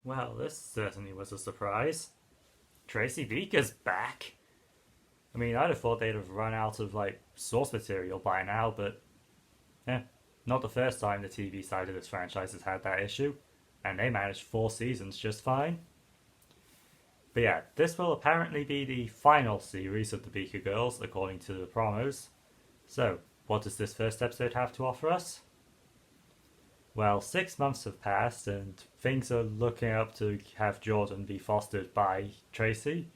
Well, this certainly was a surprise. Tracy Beaker's back. I mean, I'd have thought they'd have run out of, source material by now, but yeah, not the first time the TV side of this franchise has had that issue, and they managed 4 seasons just fine. But yeah, this will apparently be the final series of the Beaker Girls, according to the promos. So, what does this first episode have to offer us? Well, 6 months have passed and things are looking up to have Jordan be fostered by Tracy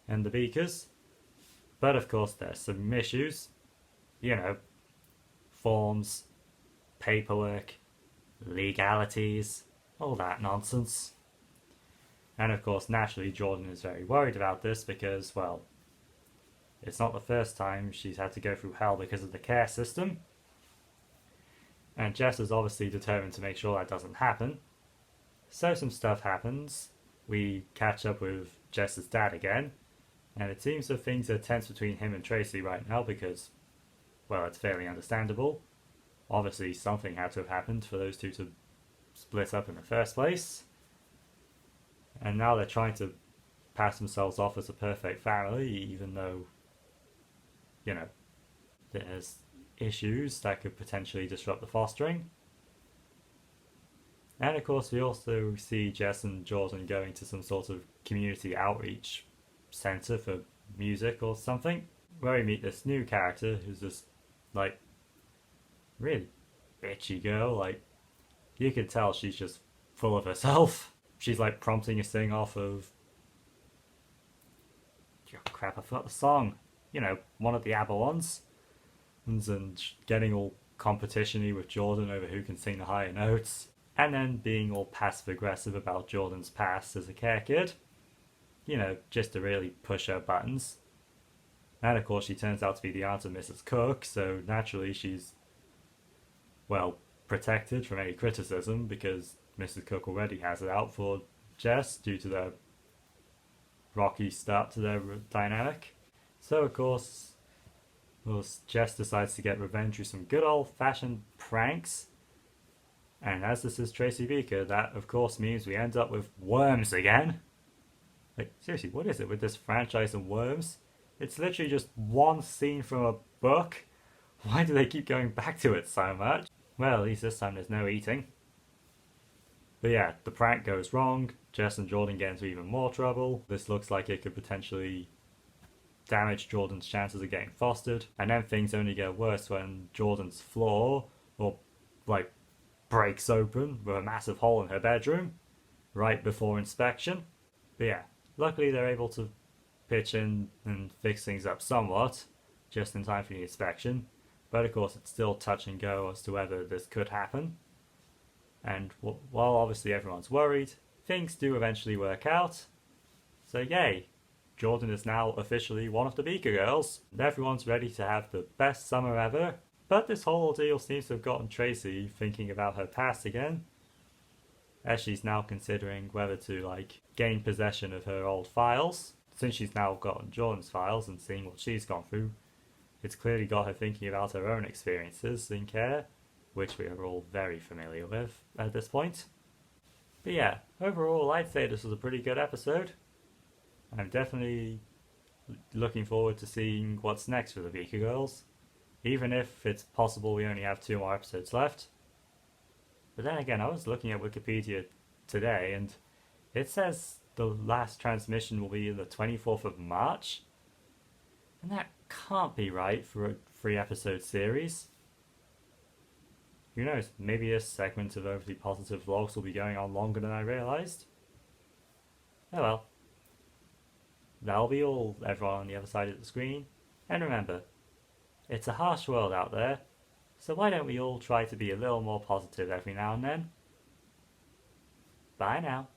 and the Beakers. But of course there's some issues. You know, forms, paperwork, legalities, all that nonsense. And of course, naturally, Jordan is very worried about this because, well, it's not the first time she's had to go through hell because of the care system. And Jess is obviously determined to make sure that doesn't happen. So some stuff happens. We catch up with Jess's dad again. And it seems that things are tense between him and Tracy right now because, well, it's fairly understandable. Obviously, something had to have happened for those two to split up in the first place. And now they're trying to pass themselves off as a perfect family, even though, you know, there's issues that could potentially disrupt the fostering. And of course we also see Jess and Jordan going to some sort of community outreach centre for music or something, where we meet this new character who's this, really bitchy girl. You can tell she's just full of herself. She's prompting a sing off of, oh crap, I forgot the song. You know, one of the ABBA ones. And getting all competition-y with Jordan over who can sing the higher notes, and then being all passive-aggressive about Jordan's past as a care kid. You know, just to really push her buttons. And of course she turns out to be the aunt of Mrs. Cook, so naturally she's, well, protected from any criticism because Mrs. Cook already has it out for Jess due to their rocky start to their dynamic. So of course, well, Jess decides to get revenge through some good old-fashioned pranks. And as this is Tracy Beaker, that of course means we end up with worms again. Seriously, what is it with this franchise and worms? It's literally just one scene from a book. Why do they keep going back to it so much? Well, at least this time there's no eating. But yeah, the prank goes wrong. Jess and Jordan get into even more trouble. This looks like it could potentially damage Jordan's chances of getting fostered, and then things only get worse when Jordan's floor breaks open with a massive hole in her bedroom right before inspection. But yeah, luckily they're able to pitch in and fix things up somewhat just in time for the inspection, but of course it's still touch and go as to whether this could happen. And while obviously everyone's worried, things do eventually work out, so yay, Jordan is now officially one of the Beaker Girls, and everyone's ready to have the best summer ever. But this whole ordeal seems to have gotten Tracy thinking about her past again, as she's now considering whether to gain possession of her old files. Since she's now gotten Jordan's files and seeing what she's gone through, it's clearly got her thinking about her own experiences in care, which we are all very familiar with at this point. But yeah, overall I'd say this was a pretty good episode. I'm definitely looking forward to seeing what's next for the Beaker Girls, even if it's possible we only have 2 more episodes left. But then again, I was looking at Wikipedia today and it says the last transmission will be the 24th of March, and that can't be right for a 3-episode series. Who knows, maybe this segment of Overly Positive Vlogs will be going on longer than I realised. Oh well. That'll be all, everyone on the other side of the screen. And remember, it's a harsh world out there, so why don't we all try to be a little more positive every now and then? Bye now.